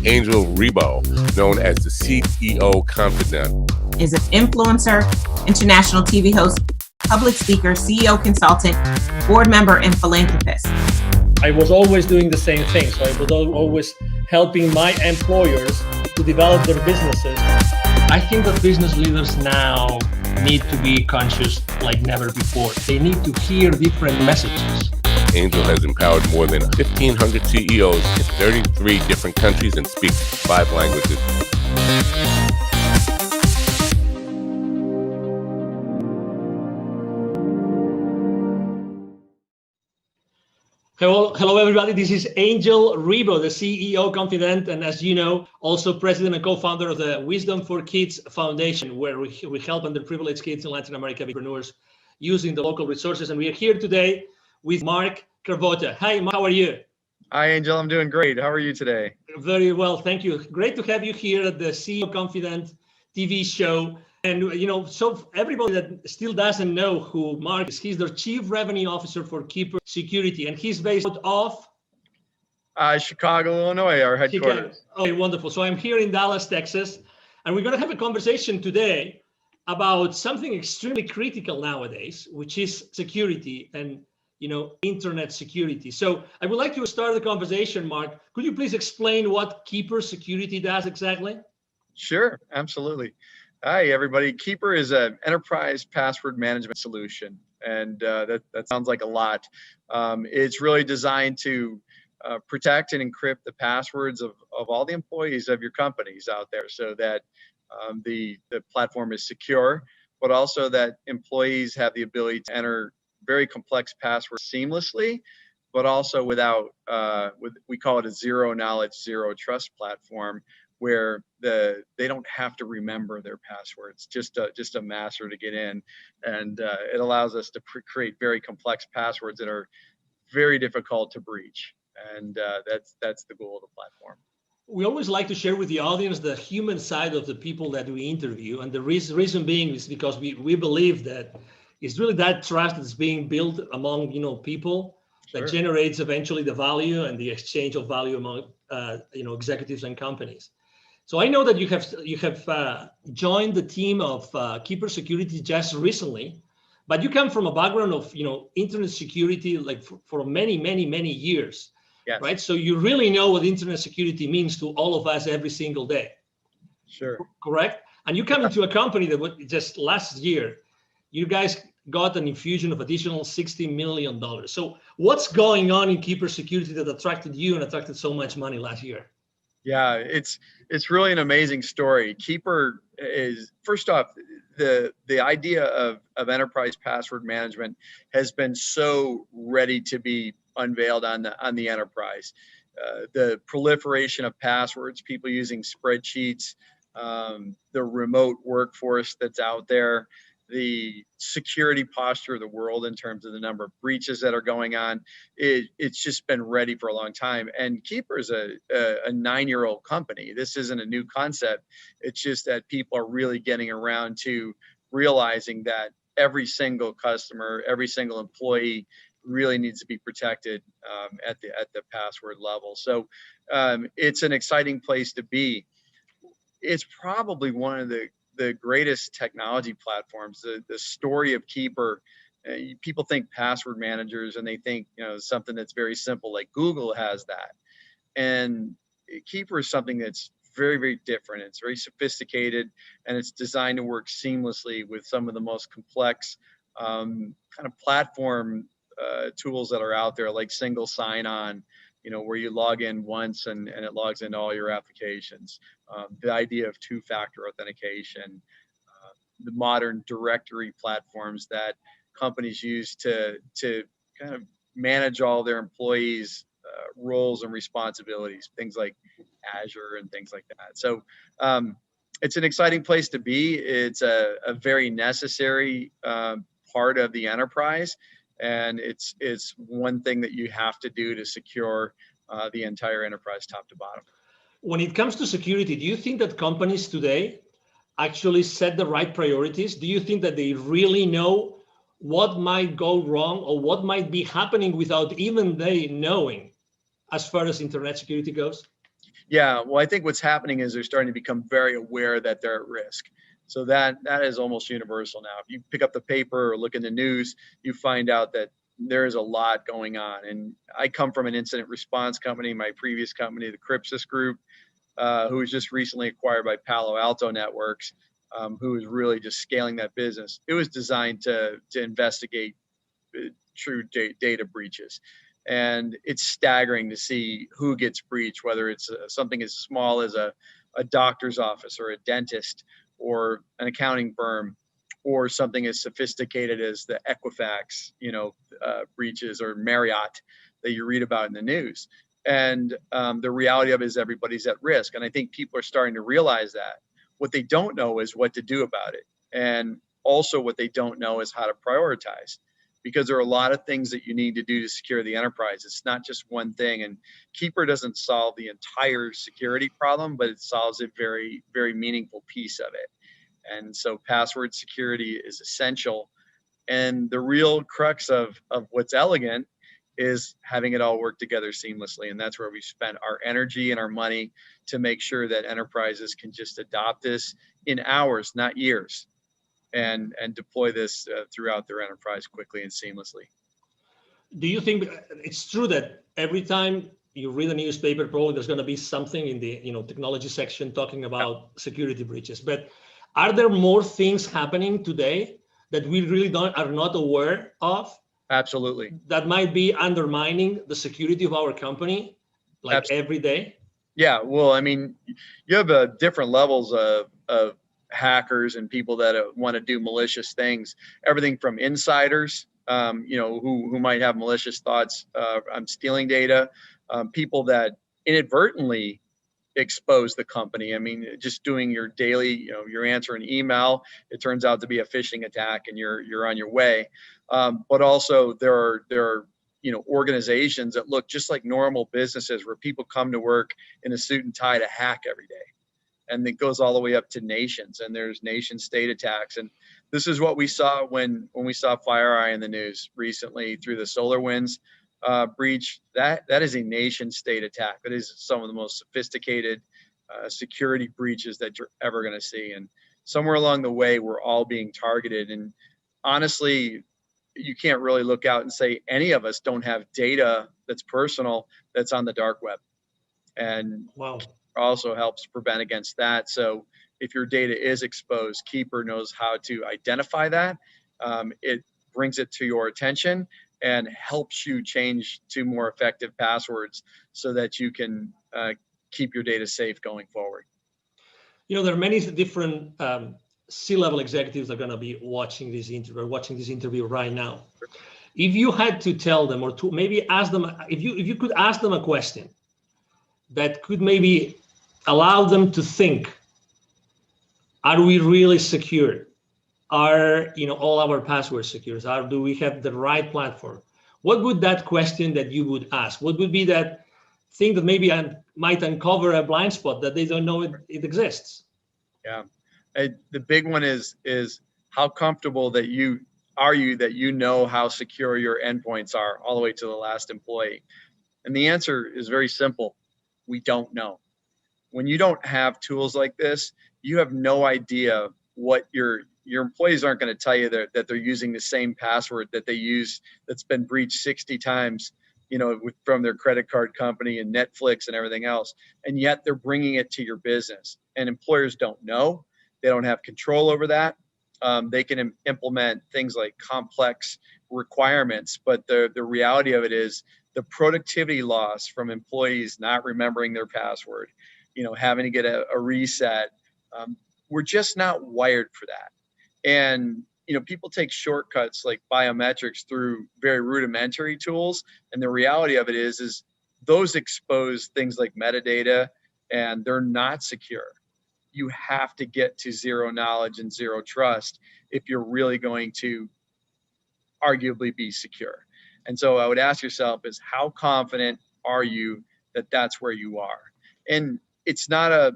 Angel Rebo, known as the CEO Confidant. Is an influencer, international TV host, public speaker, CEO consultant, board member, and philanthropist. I was always doing the same thing. So I was always helping my employers to develop their businesses. I think that business leaders now need to be conscious like never before. They need to hear different messages. Angel has empowered more than 1,500 CEOs in 33 different countries and speaks 5 languages. Hello, everybody. This is Angel Rebo, the CEO Confidant, and as you know, also president and co-founder of the Wisdom for Kids Foundation, where we help underprivileged kids in Latin America, entrepreneurs, using the local resources. And we are here today with Mark Cravotta. Hi, Mark, how are you? Hi, Angel. I'm doing great. How are you today? Very well, thank you. Great to have you here at the CEO Confidant TV show. And, you know, so everybody that still doesn't know who Mark is, he's the Chief Revenue Officer for Keeper Security, and he's based out of Chicago, Illinois, our headquarters. Okay, wonderful. So I'm here in Dallas, Texas, and we're going to have a conversation today about something extremely critical nowadays, which is security and, you know, internet security. So I would like to start the conversation, Mark. Could you please explain what Keeper Security does exactly? Sure, absolutely. Hi, everybody. Keeper is an enterprise password management solution, and that sounds like a lot. It's really designed to protect and encrypt the passwords of all the employees of your companies out there, so that the platform is secure, but also that employees have the ability to enter very complex passwords seamlessly, but also without, we call it a zero knowledge, zero trust platform, where they don't have to remember their passwords, just a master to get in, and it allows us to create very complex passwords that are very difficult to breach, and that's the goal of the platform. We always like to share with the audience the human side of the people that we interview, and the reason being is because we believe that it's really that trust that's being built among people that Sure. generates eventually the value and the exchange of value among executives and companies. So I know that you have joined the team of Keeper Security just recently, but you come from a background of internet security like for many years, Yes. right? So you really know what internet security means to all of us every single day. Sure. Correct? And you come into a company that just last year, you guys got an infusion of additional $60 million. So what's going on in Keeper Security that attracted you and attracted so much money last year? Yeah, it's really an amazing story. Keeper is, first off, the idea of enterprise password management has been so ready to be unveiled on the enterprise. The proliferation of passwords, people using spreadsheets, the remote workforce that's out there, the security posture of the world in terms of the number of breaches that are going on, it's just been ready for a long time. And Keeper is a 9-year-old company. This isn't a new concept. It's just that people are really getting around to realizing that every single customer, every single employee really needs to be protected at the password level. So it's an exciting place to be. It's probably one of the greatest technology platforms. The story of Keeper, people think password managers and they think something that's very simple, like Google has that, and Keeper is something that's very, very different. It's very sophisticated, and it's designed to work seamlessly with some of the most complex kind of platform tools that are out there, like single sign-on, where you log in once and it logs into all your applications. The idea of two-factor authentication, the modern directory platforms that companies use to kind of manage all their employees' roles and responsibilities, things like Azure and things like that. So it's an exciting place to be. It's a very necessary part of the enterprise. And it's one thing that you have to do to secure the entire enterprise top to bottom. When it comes to security, do you think that companies today actually set the right priorities? Do you think that they really know what might go wrong or what might be happening without even they knowing as far as internet security goes? Yeah, well, I think what's happening is they're starting to become very aware that they're at risk. So that is almost universal now. If you pick up the paper or look in the news, you find out that there is a lot going on. And I come from an incident response company, my previous company, the Crypsis Group, who was just recently acquired by Palo Alto Networks, who is really just scaling that business. It was designed to investigate true data breaches. And it's staggering to see who gets breached, whether it's something as small as a doctor's office or a dentist or an accounting firm, or something as sophisticated as the Equifax, breaches, or Marriott that you read about in the news. And the reality of it is everybody's at risk. And I think people are starting to realize that. What they don't know is what to do about it. And also what they don't know is how to prioritize, because there are a lot of things that you need to do to secure the enterprise. It's not just one thing. And Keeper doesn't solve the entire security problem, but it solves a very, very meaningful piece of it. And so password security is essential. And the real crux of what's elegant is having it all work together seamlessly. And that's where we spent our energy and our money to make sure that enterprises can just adopt this in hours, not years, and deploy this throughout their enterprise quickly and seamlessly. Do you think it's true that every time you read a newspaper, probably there's going to be something in the technology section talking about security breaches? But are there more things happening today that we really are not aware of? Absolutely. That might be undermining the security of our company, like Absolutely. every day? Yeah, well, I mean, you have different levels of hackers and people that want to do malicious things. Everything from insiders, who might have malicious thoughts on stealing data, people that inadvertently expose the company. I mean, just doing your daily, you're answering email, it turns out to be a phishing attack, and you're on your way. But also there are organizations that look just like normal businesses, where people come to work in a suit and tie to hack every day. And it goes all the way up to nations, and there's nation state attacks. And this is what we saw when we saw FireEye in the news recently through the SolarWinds breach. That is a nation state attack. That is some of the most sophisticated security breaches that you're ever going to see. And somewhere along the way, we're all being targeted. And honestly, you can't really look out and say any of us don't have data that's personal that's on the dark web. And wow, also helps prevent against that. So if your data is exposed, Keeper knows how to identify that. It brings it to your attention and helps you change to more effective passwords so that you can keep your data safe going forward. There are many different C-level executives that are going to be watching this interview right now. If you had to tell them, or to maybe ask them, if you could ask them a question that could maybe allow them to think, are we really secure? Are all our passwords secure? Do we have the right platform? What would that question that you would ask? What would be that thing that maybe might uncover a blind spot that they don't know it exists? Yeah, the big one is how comfortable that you know how secure your endpoints are all the way to the last employee. And the answer is very simple. We don't know. When you don't have tools like this, you have no idea what your employees aren't going to tell you that they're using the same password that they use that's been breached 60 times, from their credit card company and Netflix and everything else. And yet they're bringing it to your business, and employers don't know. They don't have control over that. They can implement things like complex requirements, but the reality of it is the productivity loss from employees not remembering their password, having to get a reset. We're just not wired for that. And, people take shortcuts like biometrics through very rudimentary tools. And the reality of it is those expose things like metadata, and they're not secure. You have to get to zero knowledge and zero trust if you're really going to arguably be secure. And so I would ask yourself is, how confident are you that that's where you are? And it's not a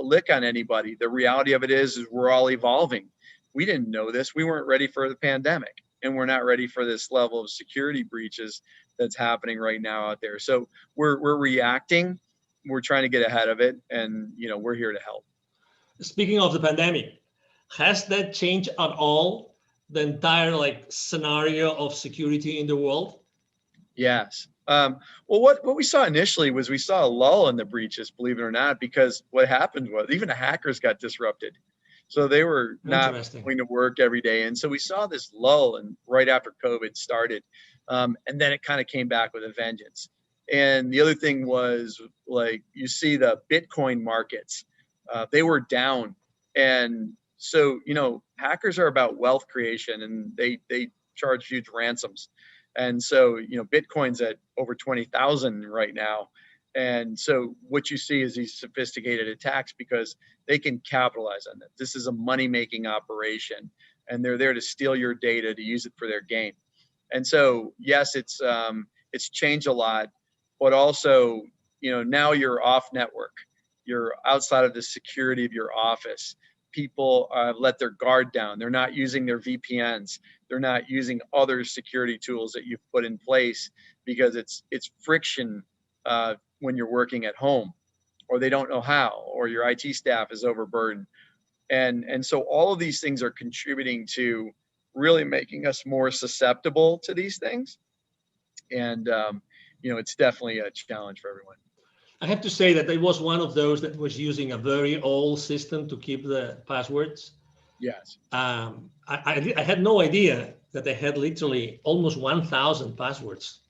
lick on anybody. The reality of it is we're all evolving. We didn't know this. We weren't ready for the pandemic, and we're not ready for this level of security breaches that's happening right now out there. So we're reacting, we're trying to get ahead of it, and we're here to help. Speaking of the pandemic, has that changed at all the entire scenario of security in the world? Yes. Well, what we saw initially was we saw a lull in the breaches, believe it or not, because what happened was even the hackers got disrupted. So they were not going to work every day. And so we saw this lull and right after COVID started. And then it kind of came back with a vengeance. And the other thing was, you see the Bitcoin markets, they were down. And so, hackers are about wealth creation, and they charge huge ransoms. And so, Bitcoin's at over 20,000 right now. And so what you see is these sophisticated attacks because they can capitalize on that. This is a money-making operation, and they're there to steal your data to use it for their gain. And so, yes, it's changed a lot, but also, now you're off network. You're outside of the security of your office. People let their guard down. They're not using their VPNs. They're not using other security tools that you've put in place because it's friction when you're working at home, or they don't know how, or your IT staff is overburdened. And so all of these things are contributing to really making us more susceptible to these things. And, it's definitely a challenge for everyone. I have to say that I was one of those that was using a very old system to keep the passwords. Yes. I had no idea that they had literally almost 1,000 passwords.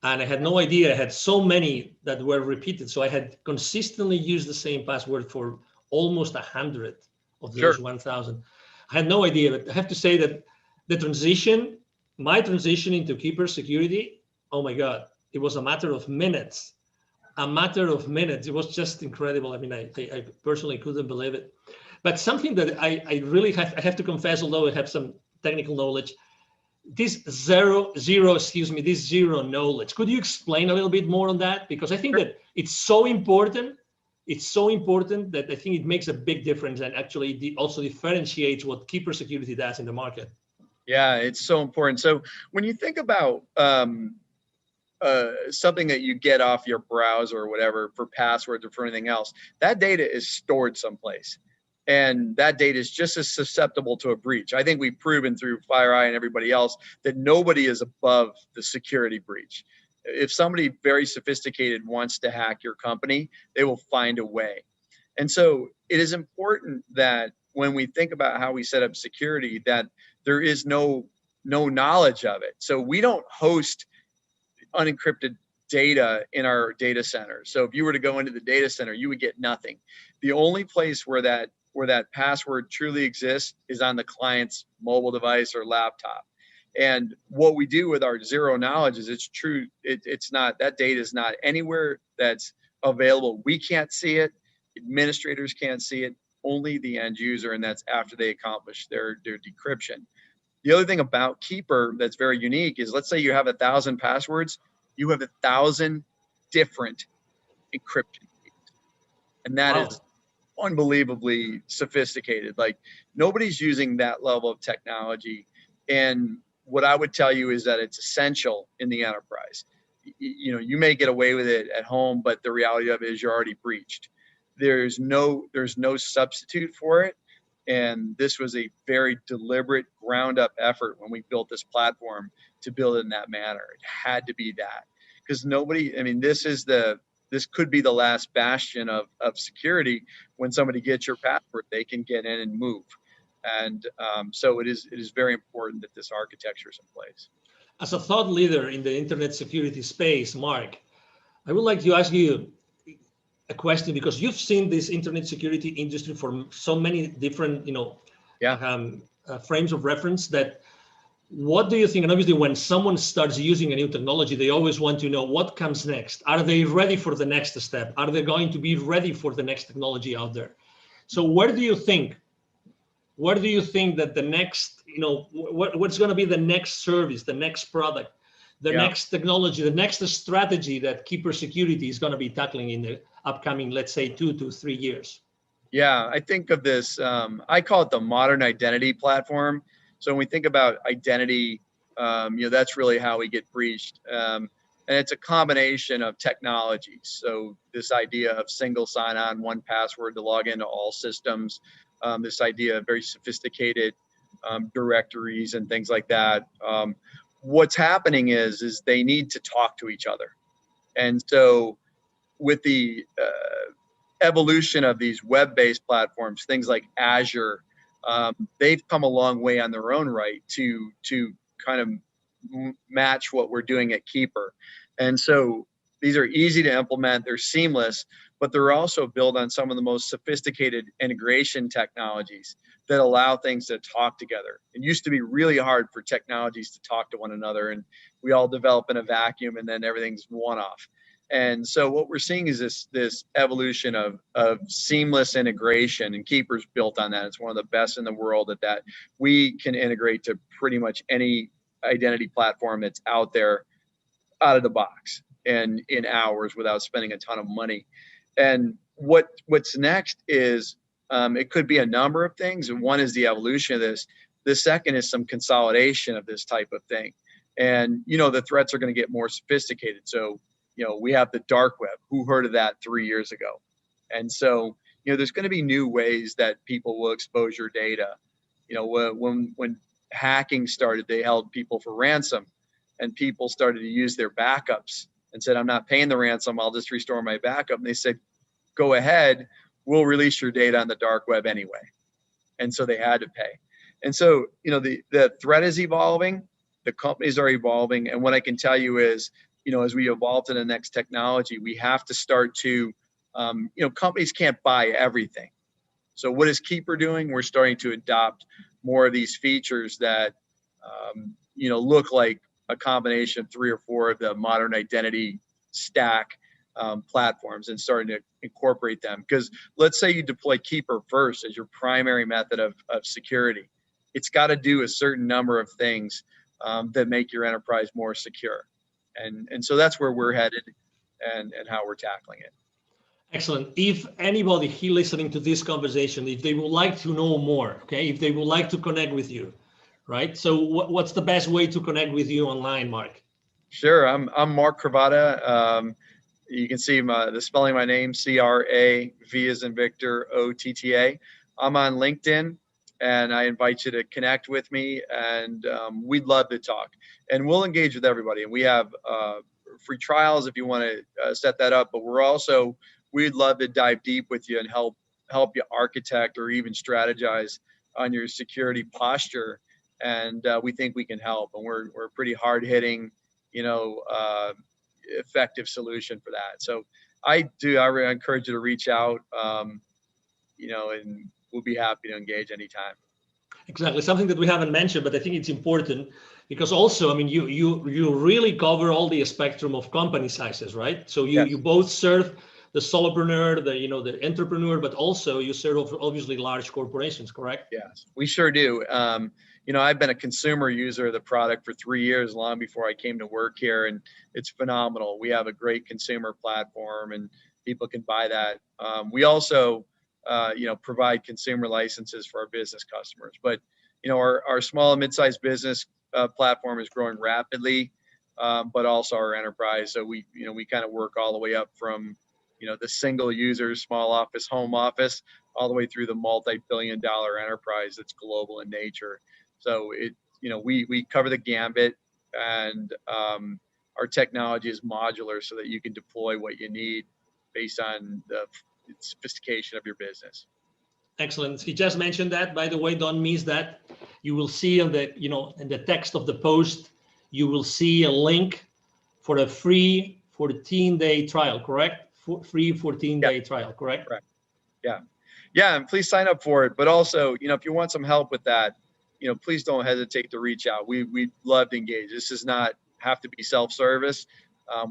And I had no idea I had so many that were repeated. So I had consistently used the same password for almost 100 of those 1,000. I had no idea, but I have to say that my transition into Keeper security, oh my God, it was a matter of minutes. It was just incredible. I mean, I personally couldn't believe it. But something that I really have to confess, although I have some technical knowledge, this zero knowledge. Could you explain a little bit more on that? Because I think that it's so important. It's so important that I think it makes a big difference and actually also differentiates what Keeper security does in the market. Yeah, it's so important. So when you think about something that you get off your browser or whatever for passwords or for anything else, that data is stored someplace. And that data is just as susceptible to a breach. I think we've proven through FireEye and everybody else that nobody is above the security breach. If somebody very sophisticated wants to hack your company, they will find a way. And so it is important that when we think about how we set up security, that there is no knowledge of it. So we don't host unencrypted data in our data center. So if you were to go into the data center, you would get nothing. The only place where that password truly exists is on the client's mobile device or laptop. And what we do with our zero knowledge is it's true. It's not, that data is not anywhere that's available. We can't see it. Administrators can't see it. Only the end user, and that's after they accomplish their decryption. The other thing about Keeper that's very unique is, let's say you have 1,000 passwords, you have 1,000 different encryption keys. And that is unbelievably sophisticated. Like, nobody's using that level of technology. And what I would tell you is that it's essential in the enterprise. You may get away with it at home, but the reality of it is you're already breached. There's no substitute for it. And this was a very deliberate ground up effort when we built this platform to build it in that manner. It had to be that, because this could be the last bastion of security. When somebody gets your password, they can get in and move. And so it is very important that this architecture is in place. As a thought leader in the internet security space, Mark, I would like to ask you a question, because you've seen this internet security industry for so many different, frames of reference. That, what do you think? And obviously, when someone starts using a new technology, they always want to know what comes next. Are they ready for the next step? Are they going to be ready for the next technology out there? So where do you think that the next, what's going to be the next service, the next product, the next technology, the next strategy that Keeper Security is going to be tackling in the upcoming, let's say, 2 to 3 years? Yeah, I think of this, I call it the modern identity platform. So when we think about identity, that's really how we get breached. And it's a combination of technologies. So this idea of single sign-on, one password to log into all systems, this idea of very sophisticated directories and things like that. What's happening is they need to talk to each other. And so with the evolution of these web-based platforms, things like Azure, they've come a long way on their own right to kind of match what we're doing at Keeper. And so these are easy to implement, they're seamless, but they're also built on some of the most sophisticated integration technologies that allow things to talk together. It used to be really hard for technologies to talk to one another, and we all develop in a vacuum and then everything's one-off. And so what we're seeing is this evolution of seamless integration, and Keeper's built on that. It's one of the best in the world at that. We can integrate to pretty much any identity platform that's out there out of the box and in hours without spending a ton of money. And what's next is it could be a number of things. And one is the evolution of this. The second is some consolidation of this type of thing. And, the threats are going to get more sophisticated. So, we have the dark web. Who heard of that 3 years ago? And so, there's going to be new ways that people will expose your data. When hacking started, they held people for ransom, and people started to use their backups and said, I'm not paying the ransom, I'll just restore my backup. And they said, go ahead, we'll release your data on the dark web anyway. And so they had to pay. And so, the threat is evolving, the companies are evolving. And what I can tell you is, as we evolve to the next technology, we have to start to, companies can't buy everything. So what is Keeper doing? We're starting to adopt more of these features that, look like a combination of 3 or 4 of the modern identity stack platforms, and starting to incorporate them. Because let's say you deploy Keeper first as your primary method of security. It's got to do a certain number of things that make your enterprise more secure. And so that's where we're headed and how we're tackling it. Excellent. If anybody here listening to this conversation, if they would like to know more, okay, if they would like to connect with you, right? So what's the best way to connect with you online, Mark? Sure. I'm Mark Cravotta. You can see the spelling of my name, C-R-A-V as in Victor, O-T-T-A. I'm on LinkedIn, and I invite you to connect with me, and we'd love to talk. And we'll engage with everybody. And we have free trials if you want to set that up, but we'd love to dive deep with you and help you architect or even strategize on your security posture. And we think we can help. And we're a pretty hard-hitting, effective solution for that. So I really encourage you to reach out, and we'll be happy to engage anytime. Exactly. Something that we haven't mentioned, but I think it's important because also, I mean, you really cover all the spectrum of company sizes, right? So Yes. you both serve the solopreneur, the entrepreneur, but also you serve obviously large corporations, correct? Yes, we sure do. I've been a consumer user of the product for 3 years, long before I came to work here, and it's phenomenal. We have a great consumer platform, and people can buy that. We also, provide consumer licenses for our business customers. But, our small and mid-sized business platform is growing rapidly, but also our enterprise. So we kind of work all the way up from, the single users, small office, home office, all the way through the multi-billion-dollar enterprise that's global in nature. So we cover the gambit, and our technology is modular so that you can deploy what you need based on the sophistication of your business. Excellent. He just mentioned that, by the way, don't miss that. You will see in the text of the post, you will see a link for a free 14-day trial, correct? Free 14-day trial, correct? Correct. Yeah, and please sign up for it. But also, if you want some help with that, please don't hesitate to reach out. We'd love to engage. This does not have to be self-service.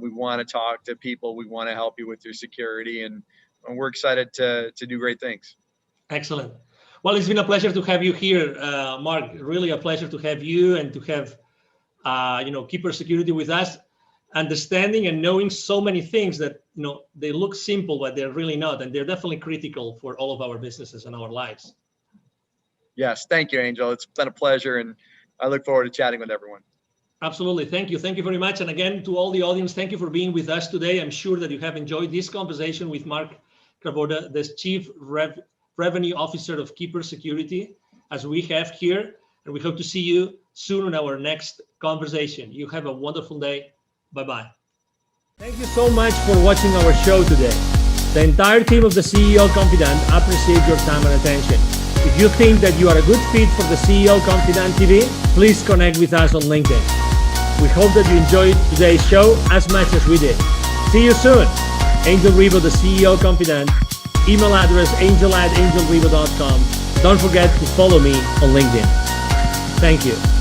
We want to talk to people. We want to help you with your security, and we're excited to do great things. Excellent. Well, it's been a pleasure to have you here, Mark. Really a pleasure to have you and to have, Keeper Security with us, understanding and knowing so many things that, they look simple, but they're really not. And they're definitely critical for all of our businesses and our lives. Yes. Thank you, Angel. It's been a pleasure, and I look forward to chatting with everyone. Absolutely. Thank you. Thank you very much. And again, to all the audience, thank you for being with us today. I'm sure that you have enjoyed this conversation with Mark Cravotta, the Chief Revenue Officer of Keeper Security, as we have here. And we hope to see you soon in our next conversation. You have a wonderful day. Bye-bye. Thank you so much for watching our show today. The entire team of the CEO Confidant appreciate your time and attention. If you think that you are a good fit for the CEO Confidant TV, please connect with us on LinkedIn. We hope that you enjoyed today's show as much as we did. See you soon. Angel Rivo, the CEO Confidant. Email address angel@angelrivo.com. Don't forget to follow me on LinkedIn. Thank you.